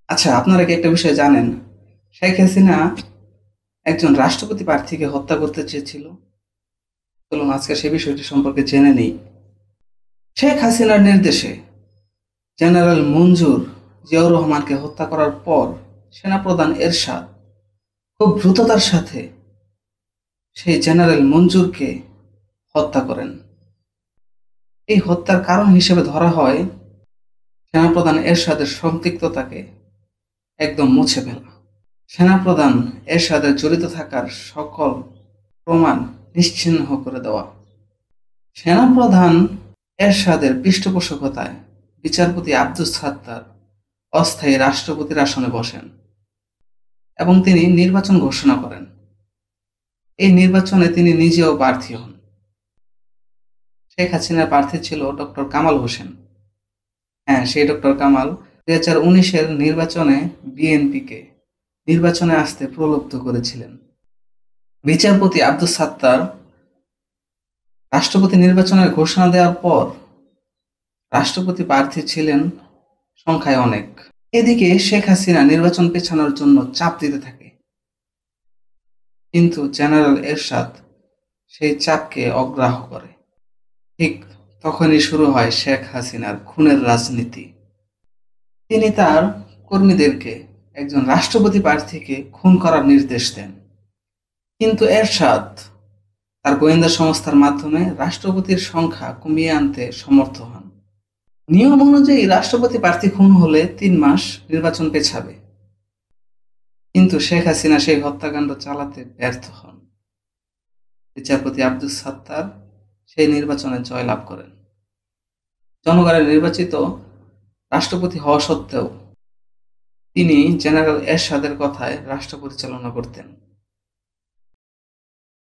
আচ্ছা, আপনারা কি একটা বিষয় জানেন? শেখ হাসিনা একজন রাষ্ট্রপতি প্রার্থীকে হত্যা করতে চেয়েছিল। চলুন আজকে সে বিষয়টি সম্পর্কে জেনে নেই। শেখ হাসিনার নির্দেশে জেনারেল মঞ্জুর জিয়াউর রহমানকে হত্যা করার পর সেনাপ্রধান এরশাদ খুব দ্রুততার সাথে সেই জেনারেল মঞ্জুরকে হত্যা করেন। এই হত্যার কারণ হিসেবে ধরা হয় সেনাপ্রধান এরশাদের সম্পৃক্ততাকে একদম মুছে ফেলা। সেনাপ্রধান এরশাদের জড়িত থাকার সকল প্রমাণ নিশ্চিহ্ন করে দেওয়া। সেনাপ্রধান এরশাদের পৃষ্ঠপোষকতায় বিচারপতি আব্দুস সাত্তার অস্থায়ী রাষ্ট্রপতির আসনে বসেন এবং তিনি নির্বাচন ঘোষণা করেন। এই নির্বাচনে তিনি নিজেও প্রার্থী হন। শেখ হাসিনার প্রার্থী ছিল ডক্টর কামাল হোসেন। হ্যাঁ, সেই ডক্টর কামাল 2019-এর নির্বাচনে বিএনপিকে নির্বাচনে আসতে প্রলুব্ধ করেছিলেন। বিচারপতি আব্দুস সাত্তার রাষ্ট্রপতি নির্বাচনের ঘোষণা দেওয়ার পর রাষ্ট্রপতি প্রার্থী ছিলেন সংখ্যায় অনেক। এদিকে শেখ হাসিনা নির্বাচন পেছানোর জন্য চাপ দিতে থাকে, কিন্তু জেনারেল এরশাদ সেই চাপকে অগ্রাহ্য করে। ঠিক তখনই শুরু হয় শেখ হাসিনার খুনের রাজনীতি। তিনি তার কর্মীদেরকে একজন রাষ্ট্রপতি প্রার্থীকে খুন করার নির্দেশ দেন, কিন্তু এরশাদ তার গোয়েন্দা সংস্থার মাধ্যমে রাষ্ট্রপতির সংখ্যা কমিয়ে আনতে সমর্থ হন। নিয়ম অনুযায়ী রাষ্ট্রপতি প্রার্থী খুন হলে 3 মাস নির্বাচন পেছাবে, কিন্তু শেখ হাসিনা সেই হত্যাকাণ্ড চালাতে ব্যর্থ হন। বিচারপতি আব্দুস সাত্তার সেই নির্বাচনে জয়লাভ করেন। জনগণের নির্বাচিত রাষ্ট্রপতি হওয়া সত্ত্বেও তিনি জেনারেল এরশাদের কথায় রাষ্ট্র পরিচালনা করতেন।